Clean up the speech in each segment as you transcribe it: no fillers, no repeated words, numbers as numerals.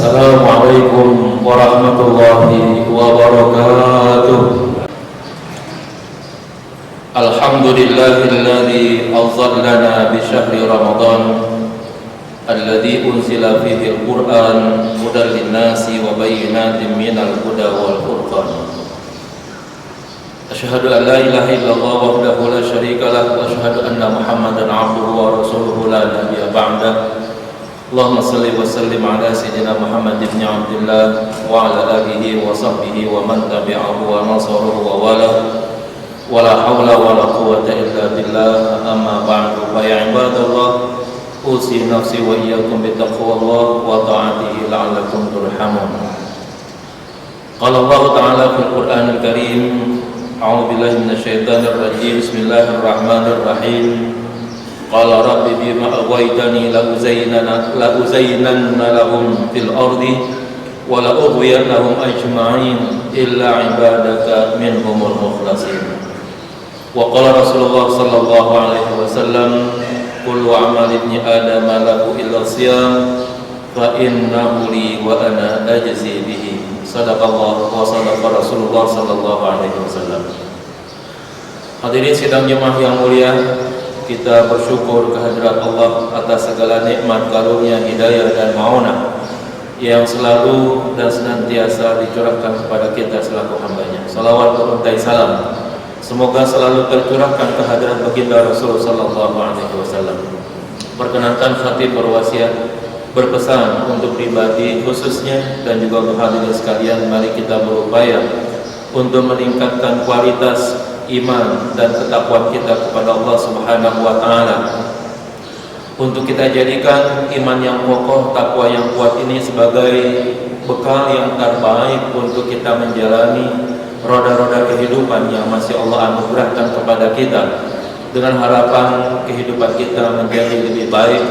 Assalamualaikum warahmatullahi wabarakatuh. Alhamdulillahilladzi azallana bi syahri Ramadan alladzi unzila fihi al-Qur'an hudan lin-nasi wa bayyinatin minal huda wal furqan. Asyhadu an la ilaha illallah wahdahu la syarika lah wa asyhadu anna Muhammadan 'abduhu wa rasuluhu la nabiyya ba'da. Allahumma salli wa sallim ala sayyidina Muhammad ibn Abdullah wa ala alihi wa sahbihi wa man tabi'ahu wa nasarahu wa wala wa la hawla wa la quwwata illa billah. Amma ba'du, fa ya ibadallah, usi nafsi wa iyyakum bi taqwallah wa ta'atihi la'allakum turhamun. Qala Allah ta'ala fil Qur'anil Karim, a'udzu billahi minasy syaithanir rajim. Bismillahirrahmanirrahim. Qala rabbi bima aghwaytani la uzayyinanna lahum fil ardi wa la ughwiyannahum ajma'in illa ibadaka minhumul mukhlasin. Wa qala Rasulullah sallallahu alaihi wasallam, kullu amali ibni adam lahu illa siyam fa innahu li wa ana ajzi bihi. Sadaqallah wa sadaqa Rasulullah sallallahu alaihi wasallam. Hadirin sidang jemaah yang mulia, kita bersyukur kehadirat Allah atas segala nikmat, karunia, hidayah dan maunah yang selalu dan senantiasa dicurahkan kepada kita selaku hambanya. Salawat beruntai salam semoga selalu tercurahkan kehadirat baginda Rasulullah sallallahu alaihi wasallam. Perkenankan khatib berwasiat berpesan untuk pribadi khususnya dan juga untuk hadirin sekalian, mari kita berupaya untuk meningkatkan kualitas iman dan ketakwaan kita kepada Allah Subhanahu wa taala. Untuk kita jadikan iman yang kokoh, takwa yang kuat ini sebagai bekal yang terbaik untuk kita menjalani roda-roda kehidupan yang masih Allah anugerahkan kepada kita, dengan harapan kehidupan kita menjadi lebih baik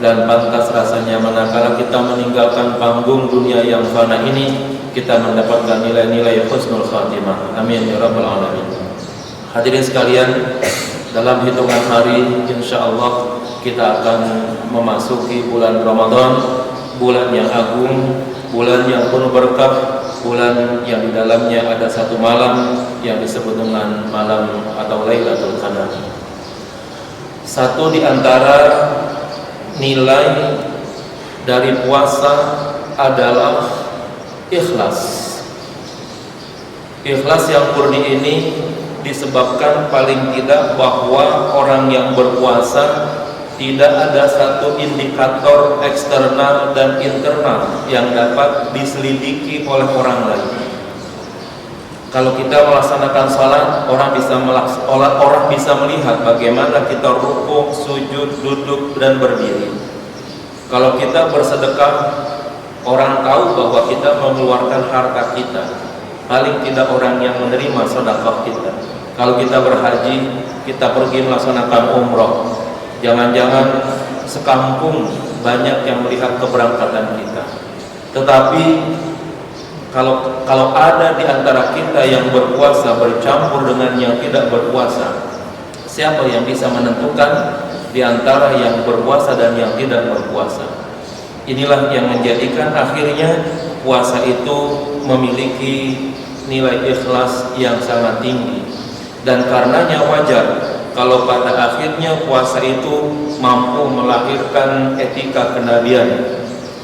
dan pantas rasanya manakala kita meninggalkan panggung dunia yang fana ini, kita mendapatkan nilai-nilai husnul khatimah. Amin ya rabbal alamin. Hadirin sekalian, dalam hitungan hari insyaallah kita akan memasuki bulan Ramadan, bulan yang agung, bulan yang penuh berkah, bulan yang di dalamnya ada satu malam yang disebut dengan malam atau Lailatul Qadar. Satu di antara nilai dari puasa adalah ikhlas. Ikhlas yang murni ini disebabkan paling tidak bahwa orang yang berpuasa tidak ada satu indikator eksternal dan internal yang dapat diselidiki oleh orang lain. Kalau kita melaksanakan salat, orang bisa melihat bagaimana kita rukuk, sujud, duduk dan berdiri. Kalau kita bersedekah, orang tahu bahwa kita mengeluarkan harta kita. Paling tidak orang yang menerima sedekah kita. Kalau kita berhaji, kita pergi melaksanakan umroh, jangan-jangan sekampung banyak yang melihat keberangkatan kita. Tetapi kalau ada di antara kita yang berpuasa bercampur dengan yang tidak berpuasa, siapa yang bisa menentukan di antara yang berpuasa dan yang tidak berpuasa? Inilah yang menjadikan akhirnya puasa itu memiliki nilai ikhlas yang sangat tinggi, dan karenanya wajar kalau pada akhirnya puasa itu mampu melahirkan etika kenabian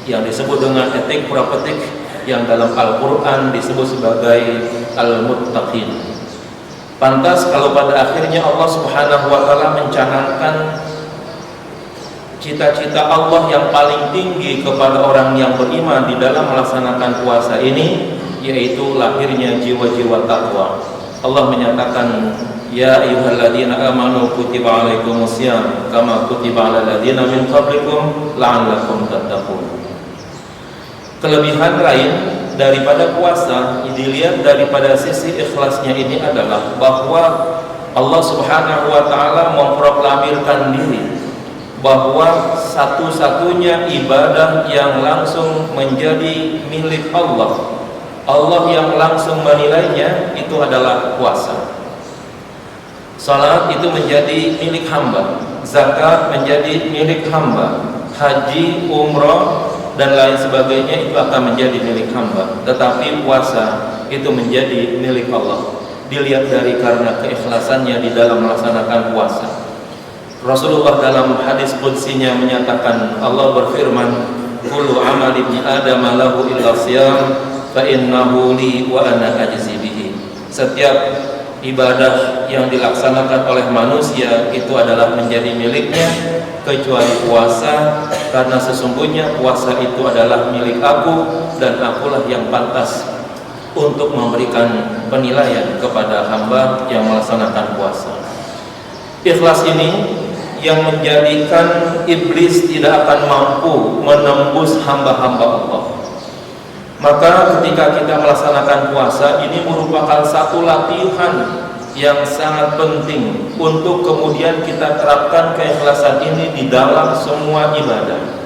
yang disebut dengan etik prapetik, yang dalam Al-Quran disebut sebagai Al-Muttaqin. Pantas kalau pada akhirnya Allah Subhanahu wa ta'ala mencanangkan cita-cita Allah yang paling tinggi kepada orang yang beriman di dalam melaksanakan puasa ini, yaitu lahirnya jiwa-jiwa takwa. Allah menyatakan, ya ayyuhalladzina amanu kutiba alaikumusiyam kama kutiba alal ladzina min qablikum la'allakum tattaqun. Kelebihan lain daripada puasa dilihat daripada sisi ikhlasnya ini adalah bahwa Allah Subhanahu wa taala memproklamirkan diri bahwa satu-satunya ibadah yang langsung menjadi milik Allah, Allah yang langsung menilainya, itu adalah puasa. Salat itu menjadi milik hamba, zakat menjadi milik hamba, haji, umrah dan lain sebagainya itu akan menjadi milik hamba, tetapi puasa itu menjadi milik Allah. Dilihat dari karena keikhlasannya di dalam melaksanakan puasa. Rasulullah dalam hadis qudsinya menyatakan, Allah berfirman, kullu amal ibni adam lahu illa siyam fa innahu li wa ana ajzi bihi. Setiap ibadah yang dilaksanakan oleh manusia itu adalah menjadi miliknya kecuali puasa, karena sesungguhnya puasa itu adalah milik aku dan akulah yang pantas untuk memberikan penilaian kepada hamba yang melaksanakan puasa. Ikhlas ini yang menjadikan iblis tidak akan mampu menembus hamba-hamba Allah. Maka ketika kita melaksanakan puasa, ini merupakan satu latihan yang sangat penting untuk kemudian kita terapkan keikhlasan ini di dalam semua ibadah.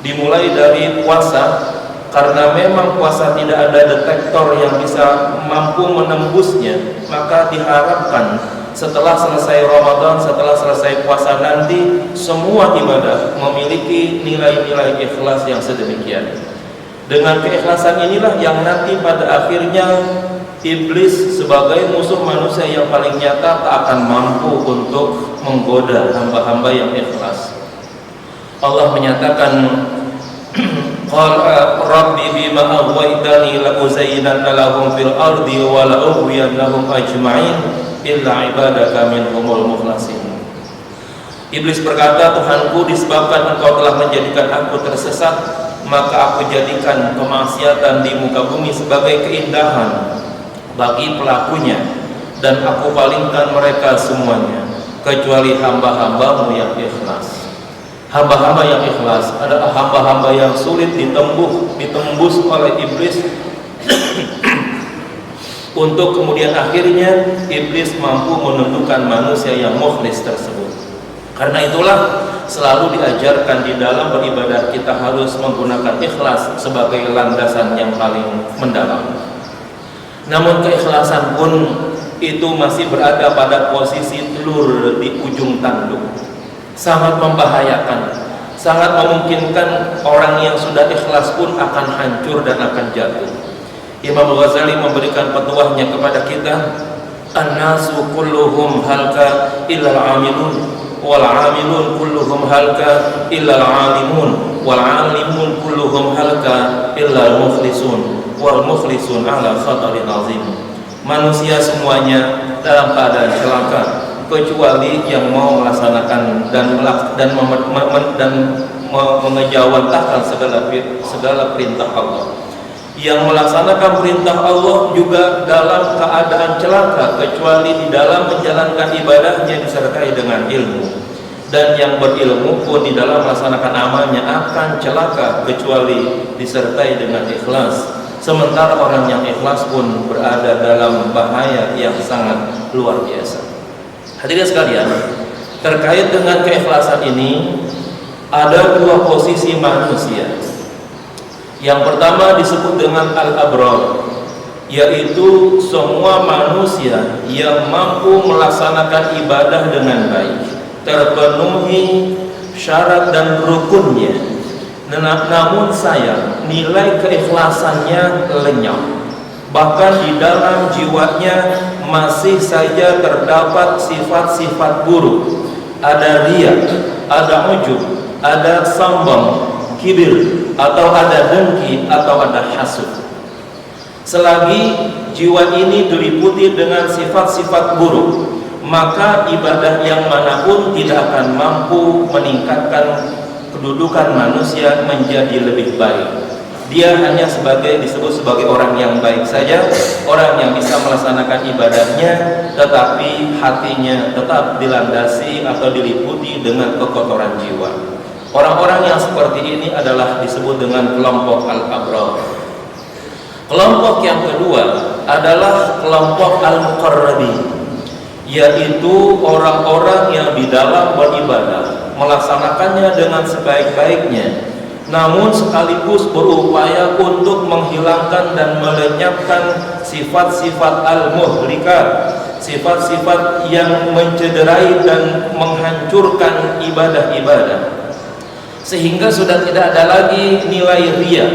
Dimulai dari puasa, karena memang puasa tidak ada detektor yang bisa mampu menembusnya, maka diharapkan setelah selesai Ramadan, setelah selesai puasa nanti, semua ibadah memiliki nilai-nilai ikhlas yang sedemikian. Dengan keikhlasan inilah yang nanti pada akhirnya iblis sebagai musuh manusia yang paling nyata tak akan mampu untuk menggoda hamba-hamba yang ikhlas. Allah menyatakan, qala rabbi bima aghwaytani la uzayyinanna lahum fil ardi wa la ughwiyannahum ajma'in illa ibadaka minhumul mukhlasin. Iblis berkata, Tuhanku, disebabkan engkau telah menjadikan aku tersesat, maka aku jadikan kemaksiatan di muka bumi sebagai keindahan bagi pelakunya, dan aku palingkan mereka semuanya kecuali hamba-hambamu yang ikhlas. Hamba-hamba yang ikhlas adalah hamba-hamba yang sulit ditembus oleh iblis untuk kemudian akhirnya iblis mampu menentukan manusia yang mukhlis tersebut. Karena itulah selalu diajarkan di dalam beribadah kita harus menggunakan ikhlas sebagai landasan yang paling mendalam. Namun keikhlasan pun itu masih berada pada posisi telur di ujung tanduk. Sangat membahayakan, sangat memungkinkan orang yang sudah ikhlas pun akan hancur dan akan jatuh. Imam Ghazali memberikan petuahnya kepada kita, an-nasu kulluhum halka illal amilun, wal amilun kulluhum halka illal alimun, wal alimun kulluhum halka illal mukhlisun, wal mukhlisun ala khatarin azim. Manusia semuanya dalam keadaan celaka kecuali yang mau melaksanakan dan mengejawantahkan segala perintah Allah. Yang melaksanakan perintah Allah juga dalam keadaan celaka kecuali di dalam menjalankan ibadahnya disertai dengan ilmu. Dan yang berilmu pun di dalam melaksanakan amalnya akan celaka kecuali disertai dengan ikhlas. Sementara orang yang ikhlas pun berada dalam bahaya yang sangat luar biasa. Hadirin sekalian, terkait dengan keikhlasan ini ada dua posisi manusia. Yang pertama disebut dengan al-abrar, yaitu semua manusia yang mampu melaksanakan ibadah dengan baik, terpenuhi syarat dan rukunnya. Namun sayang, nilai keikhlasannya lenyap. Bahkan di dalam jiwanya masih saja terdapat sifat-sifat buruk. Ada riya, ada ujub, ada sombong, kibir, atau ada dengki, atau ada hasud. Selagi jiwa ini diliputi dengan sifat-sifat buruk, maka ibadah yang manapun tidak akan mampu meningkatkan kedudukan manusia menjadi lebih baik. Dia hanya disebut sebagai orang yang baik saja, orang yang bisa melaksanakan ibadahnya, tetapi hatinya tetap dilandasi atau diliputi dengan kekotoran jiwa. Orang-orang yang seperti ini adalah disebut dengan kelompok al-abrar. Kelompok yang kedua adalah kelompok al-muqarrabin, yaitu orang-orang yang di dalam beribadah melaksanakannya dengan sebaik-baiknya, namun sekaligus berupaya untuk menghilangkan dan melenyapkan sifat-sifat al-muhlikat, sifat-sifat yang mencederai dan menghancurkan ibadah-ibadah. sehingga sudah tidak ada lagi nilai riya,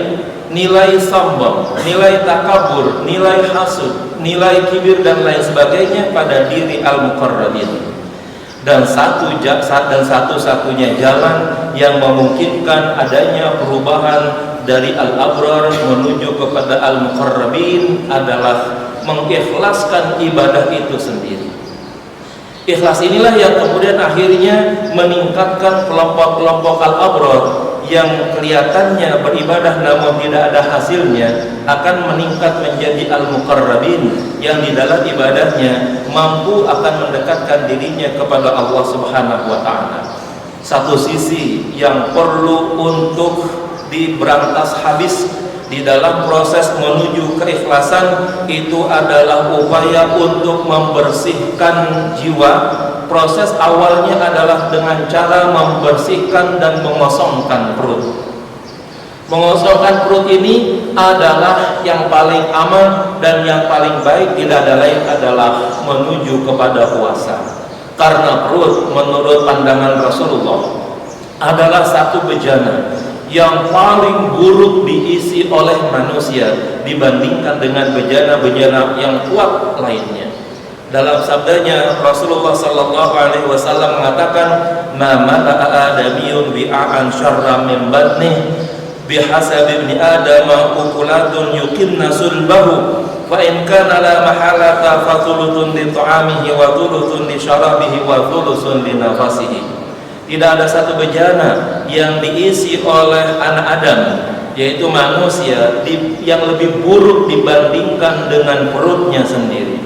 nilai sombong, nilai takabur, nilai hasud, nilai kibir dan lain sebagainya pada diri al-muqarrabin. Dan satu-satunya jalan yang memungkinkan adanya perubahan dari al-abrar menuju kepada al-muqarrabin adalah mengikhlaskan ibadah itu sendiri. Ikhlas inilah yang kemudian akhirnya meningkatkan kelompok-kelompok al-abrar yang kelihatannya beribadah namun tidak ada hasilnya akan meningkat menjadi al-muqarrabin yang di dalam ibadahnya mampu akan mendekatkan dirinya kepada Allah Subhanahu wa taala. Satu sisi yang perlu untuk diberantas habis di dalam proses menuju keikhlasan itu adalah upaya untuk membersihkan jiwa. Proses awalnya adalah dengan cara membersihkan dan mengosongkan perut. Mengosongkan perut ini adalah yang paling aman dan yang paling baik, tidak ada lain adalah menuju kepada puasa. Karena perut menurut pandangan Rasulullah adalah satu bejana yang paling buruk diisi oleh manusia dibandingkan dengan bejana-bejana yang kuat lainnya. Dalam sabdanya Rasulullah sallallahu alaihi wasallam mengatakan, "Ma mala'a adamiyun bi'an syarra min batnih bihasab ibni adam ukulatun yuqimna sulbahu fa in kana la mahalata fa thuluthun li ta'amihi wa thuluthun li syarabihi wa thuluthun li nafasihi." Tidak ada satu bejana yang diisi oleh anak Adam, yaitu manusia, yang lebih buruk dibandingkan dengan perutnya sendiri.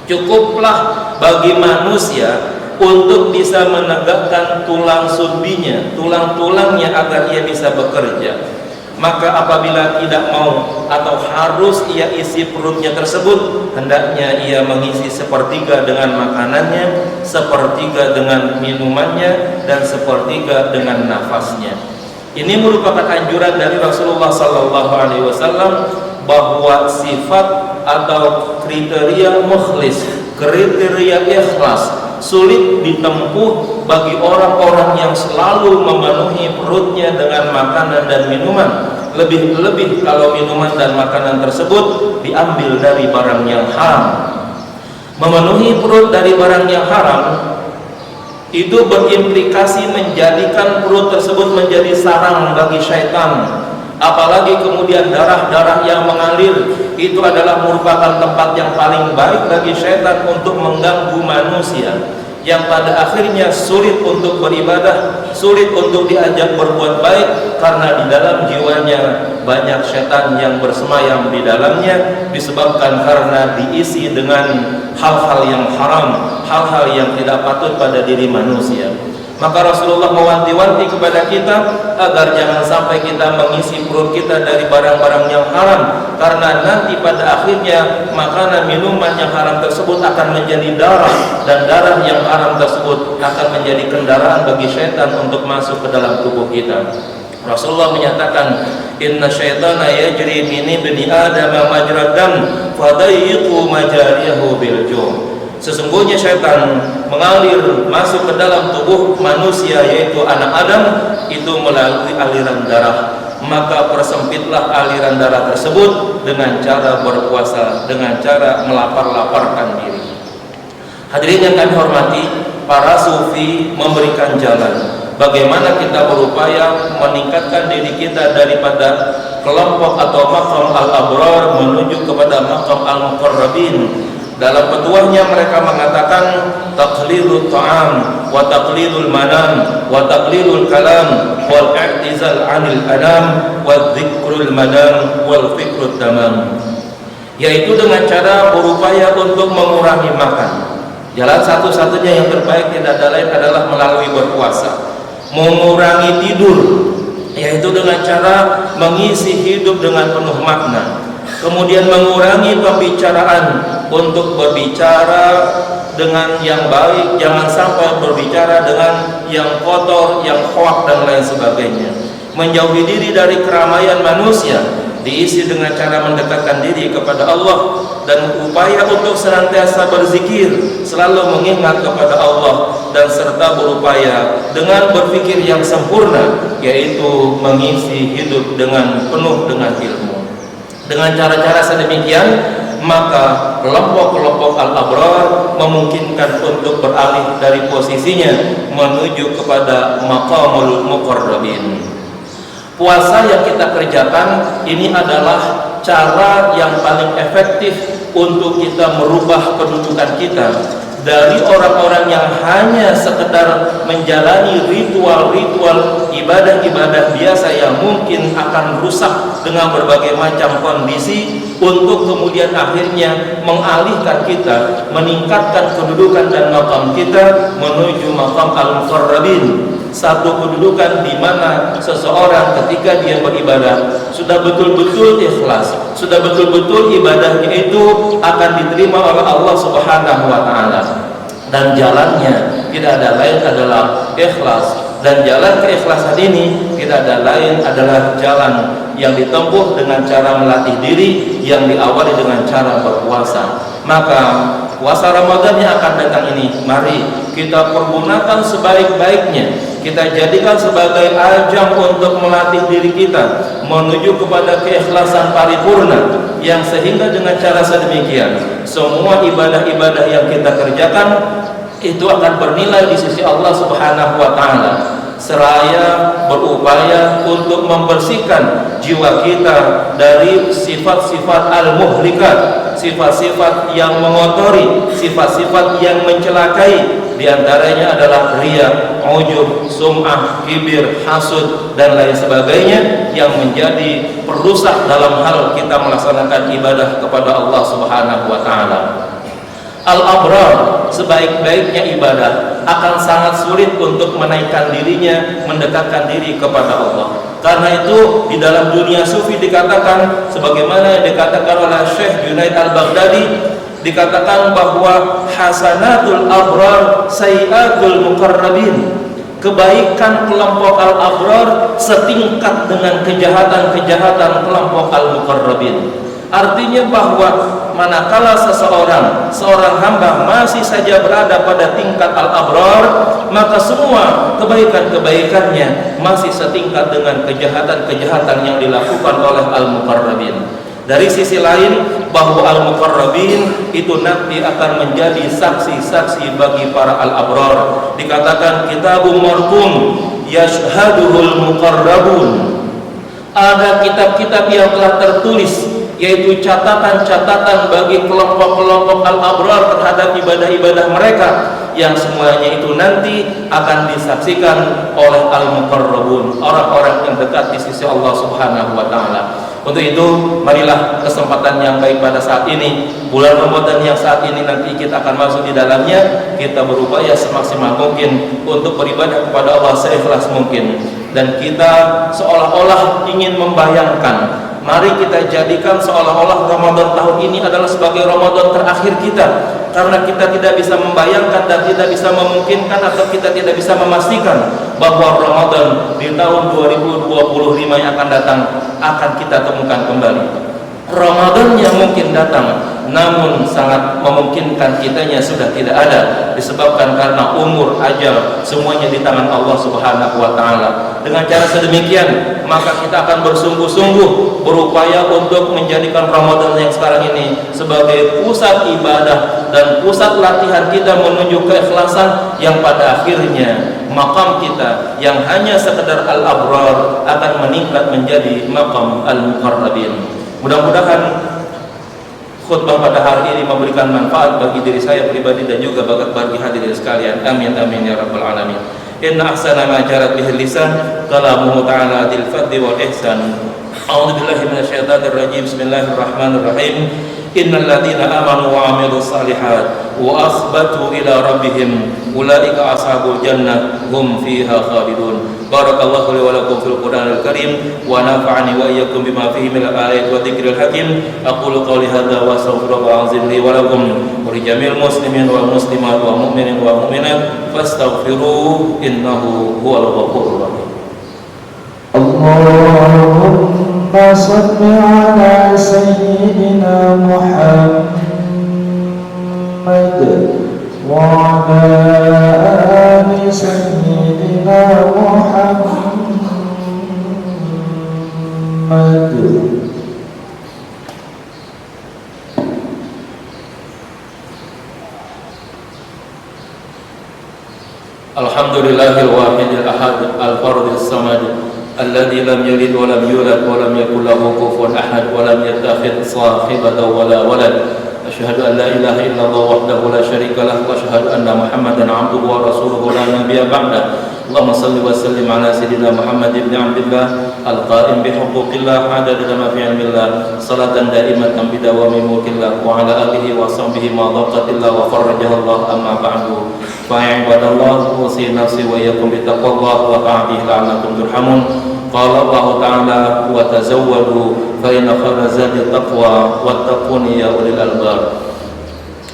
Cukuplah bagi manusia untuk bisa menegakkan tulang sulbinya, tulang-tulangnya agar ia bisa bekerja. Maka apabila tidak mau atau harus ia isi perutnya tersebut, hendaknya ia mengisi sepertiga dengan makanannya, sepertiga dengan minumannya, dan sepertiga dengan nafasnya. Ini merupakan anjuran dari Rasulullah sallallahu alaihi wasallam bahwa sifat atau kriteria mukhlis, kriteria ikhlas sulit ditempuh bagi orang-orang yang selalu memenuhi perutnya dengan makanan dan minuman, lebih-lebih kalau minuman dan makanan tersebut diambil dari barang yang haram. Memenuhi perut dari barang yang haram itu berimplikasi menjadikan perut tersebut menjadi sarang bagi syaitan. Apalagi kemudian darah-darah yang mengalir itu adalah merupakan tempat yang paling baik bagi syaitan untuk mengganggu manusia, yang pada akhirnya sulit untuk beribadah, sulit untuk diajak berbuat baik, karena di dalam jiwanya banyak syaitan yang bersemayam di dalamnya, disebabkan karena diisi dengan hal-hal yang haram, hal-hal yang tidak patut pada diri manusia. Maka Rasulullah mewanti-wanti kepada kita agar jangan sampai kita mengisi perut kita dari barang-barang yang haram, karena nanti pada akhirnya makanan minuman yang haram tersebut akan menjadi darah, dan darah yang haram tersebut akan menjadi kendaraan bagi syaitan untuk masuk ke dalam tubuh kita. Rasulullah menyatakan, "Inna syaitana yajri min ibni adam majrad dam fadayyiqu majariyahu bil ju'." Sesungguhnya syaitan mengalir masuk ke dalam tubuh manusia, yaitu anak Adam, itu melalui aliran darah. Maka persempitlah aliran darah tersebut dengan cara berpuasa, dengan cara melapar-laparkan diri. Hadirin yang kami hormati, para sufi memberikan jalan bagaimana kita berupaya meningkatkan diri kita daripada kelompok atau maqam al-abrar menuju kepada maqam al-muqarrabin. Dalam petuahnya mereka mengatakan taqlilul ta'am wa taqlilul manam wa taqlilul kalam wal i'tizal 'anil anam wa dzikrul madam wal fikrut tamam, yaitu dengan cara berupaya untuk mengurangi makan. Jalan satu-satunya yang terbaik tidak ada lain adalah melalui berpuasa. Mengurangi tidur, yaitu dengan cara mengisi hidup dengan penuh makna. Kemudian mengurangi pembicaraan, untuk berbicara dengan yang baik, jangan sampai berbicara dengan yang kotor, yang hoak dan lain sebagainya. Menjauhi diri dari keramaian manusia, diisi dengan cara mendekatkan diri kepada Allah dan upaya untuk senantiasa berzikir, selalu mengingat kepada Allah, dan serta berupaya dengan berpikir yang sempurna, yaitu mengisi hidup dengan penuh dengan ilmu. Dengan cara-cara sedemikian, maka kelompok-kelompok al-abrar memungkinkan untuk beralih dari posisinya menuju kepada maqamul muqarrabin. Puasa yang kita kerjakan ini adalah cara yang paling efektif untuk kita merubah kedudukan kita dari orang-orang yang hanya sekedar menjalani ritual-ritual ibadah-ibadah biasa yang mungkin akan rusak dengan berbagai macam kondisi, untuk kemudian akhirnya mengalihkan kita, meningkatkan kedudukan dan maqam kita menuju maqam al-muqarrabin. Satu kedudukan di mana seseorang ketika dia beribadah sudah betul-betul ikhlas, sudah betul-betul ibadahnya itu akan diterima oleh Allah Subhanahu wa taala, dan jalannya tidak ada lain adalah ikhlas. Dan jalan keikhlasan ini tidak ada lain adalah jalan yang ditempuh dengan cara melatih diri yang diawali dengan cara berpuasa. Maka puasa Ramadan yang akan datang ini, mari kita pergunakan sebaik-baiknya. Kita jadikan sebagai ajang untuk melatih diri kita menuju kepada keikhlasan paripurna, yang sehingga dengan cara sedemikian semua ibadah-ibadah yang kita kerjakan itu akan bernilai di sisi Allah Subhanahu wa taala, seraya berupaya untuk membersihkan jiwa kita dari sifat-sifat al-muhlikat, sifat-sifat yang mengotori, sifat-sifat yang mencelakai. Di antaranya adalah riya, ujub, sum'ah, kibir, hasud, dan lain sebagainya yang menjadi perusak dalam hal kita melaksanakan ibadah kepada Allah Subhanahu wa taala. Al-abrar sebaik-baiknya ibadah akan sangat sulit untuk menaikkan dirinya, mendekatkan diri kepada Allah. Karena itu di dalam dunia sufi dikatakan, sebagaimana yang dikatakan oleh Syekh Junaid Al-Baghdadi, dikatakan bahwa hasanatul abrar sayyiatul muqarrabin. Kebaikan kelompok al-abrar setingkat dengan kejahatan-kejahatan kelompok al-muqarrabin. Artinya bahwa manakala seorang hamba masih saja berada pada tingkat al-abrar, maka semua kebaikan-kebaikannya masih setingkat dengan kejahatan-kejahatan yang dilakukan oleh al-muqarrabin. Dari sisi lain, bahwa al-muqarrabin itu nanti akan menjadi saksi-saksi bagi para al-abrar. Dikatakan kitabun marqum yashhaduhul muqarrabun. Ada kitab-kitab yang telah tertulis, yaitu catatan-catatan bagi kelompok-kelompok al-abrar terhadap ibadah-ibadah mereka, yang semuanya itu nanti akan disaksikan oleh al-muqarrabun, orang-orang yang dekat di sisi Allah Subhanahu wa taala. Untuk itu, marilah kesempatan yang baik pada saat ini, bulan Ramadan yang saat ini nanti kita akan masuk di dalamnya, kita berupaya semaksimal mungkin untuk beribadah kepada Allah seikhlas mungkin. Dan kita seolah-olah ingin membayangkan, mari kita jadikan seolah-olah Ramadan tahun ini adalah sebagai Ramadan terakhir kita, karena kita tidak bisa membayangkan dan tidak bisa memungkinkan atau kita tidak bisa memastikan bahwa Ramadan di tahun 2025 yang akan datang akan kita temukan kembali. Ramadan yang mungkin datang, namun sangat memungkinkan kitanya sudah tidak ada, disebabkan karena umur, ajal, semuanya di tangan Allah Subhanahu wa taala. Dengan cara sedemikian, maka kita akan bersungguh-sungguh berupaya untuk menjadikan Ramadan yang sekarang ini sebagai pusat ibadah dan pusat latihan kita menuju keikhlasan, yang pada akhirnya maqam kita yang hanya sekedar al-abrar akan meningkat menjadi maqam al-muqarrabin. Mudah-mudahan khutbah pada hari ini memberikan manfaat bagi diri saya pribadi dan juga bagi hadirin sekalian. Amin amin ya rabbal alamin. Inna ahsana ma jarat bihi lisan kalamuhu ta'ala adil fadli wal ihsan. A'udzu billahi minasyaitonir rajim. Bismillahirrahmanirrahim. Innal ladzina amanu wa 'amilus shalihat wa akhbatu ila rabbihim ulaika ashabul jannah hum fiha khalidun. Barakallahu li wa lakum fil Qur'anil Karim wa nafa'ani wa iyyakum bima fihi minal ayati wa dzikril hakim. Aqulu qawli hadza wa astaghfirullahal azim li wa lakum wa li jamil muslimin wal muslimat wa mu'minin wa mu'minat fastaghfiruhu innahu huwal ghafurur rahim. Allahumma صل على سيدنا محمد وعلى آل سيدنا محمد. Alhamdulillahil wahidil ahad al-fardis samad alladzi lam yalid wa lam yulad wa lam yakul lahu kufuwan ahad wa lam yattakhidh sahibatan wa la walad. Asyhadu an la ilaha illallah wahdahu la syarika lah wa asyhadu anna Muhammadan 'abduhu wa rasuluhu la nabiyya ba'da. Allahumma salli wa sallim ala sayyidina Muhammad ibn Abdillah al-qa'im bi huquqillah adada ma fi 'ilmillah salatan daimatan bi dawami mulkillah wa ala alihi wa sahbihi ma dhaqatillah wa farajahallah amma ba'du. Fa ibadallah usi nafsi wa iyyakum bi taqwallah wa ta'atihi la'allakum turhamun. Qala Allah ta'ala wa tazawwadu fa inna khayra zadi taqwa wattaquni ya ulil albab.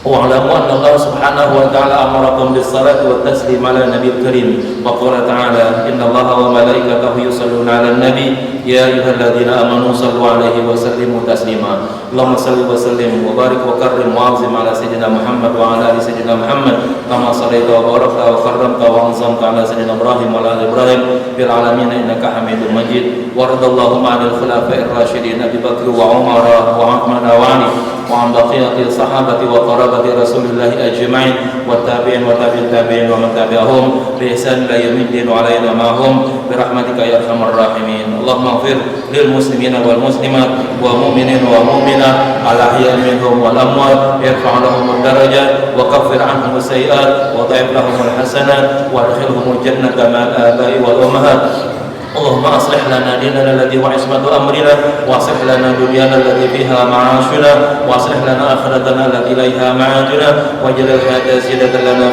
Wa'lamu anna Allah subhanahu wa ta'ala amarakum bis-salati wa taslim ala nabiyil karim wa qala ta'ala inna Allaha wa malaikatahu yusalluna 'alan nabi ya ayyuhalladzina amanu sallu 'alaihi wa sallimu taslima. Allahumma salli wa sallim wa barik wa karrim wa 'azzim ala sayyidina Muhammad wa ala ali sayyidina Muhammad kama shallaita wa barakta wa karramta wa 'azzamta ala sayyidina Ibrahim wa ala ali Ibrahim fil 'alamin innaka Hamidum Majid. Wa radallahu 'anil khulafa'ir rasyidin Abi Bakr wa Umar wa Uthman wa 'Ali wa 'an baqiyatil sahabati wa qarabati Rasulillahi ajma'in wa tabi'in wa tabi'in tabi'in wa man tabi'ahum bi ihsan ila yaumiddin wa alayna ma'hum bi rahmatika ya arhamar rahimin. Allahumma ighfir lil muslimina wal muslimat wa mu'minin wa mu'minat al ahya'i minhum wal amwat irfa' lahum ad-darajat wa kaffir 'anhum as-sayyi'at wa dha'if lahum al-hasanat wa adkhilhum al-jannata ma'al aba'i wal ummahat. Allahumma aslih lana dinana alladhi huwa ismatu amrina wa aslih lana dunyana allati fiha ma'ashuna wa aslih lana akhiratana allati ilaiha ma'aduna waj'al al-hayata ziyadatan lana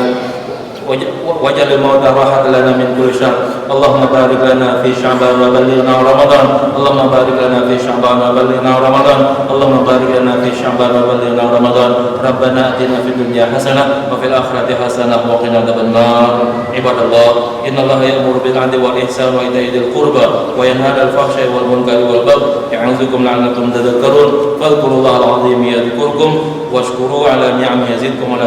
waj'al al-mauta rahatan lana min kulli syarr. Allahumma barik lana fi Sya'ban wa ballighna Ramadan. Allahumma barik lana fi Sya'ban wa ballighna Ramadan. Allahumma barik lana fi Sya'ban wa ballighna Ramadan. Rabbana atina fid dunya hasanah wa fil akhirati hasanah wa qina adzabannar. Ibadallah, innallaha ya'muru bil 'adli wal ihsani wa ita'i dzil qurba wa yanha 'anil fahsya'i wal munkari wal baghi ya'izukum la'allakum tadhakkarun. Fadhkurullahal 'azim yadhkurkum washkuru 'ala ni'amihi yazidkum wa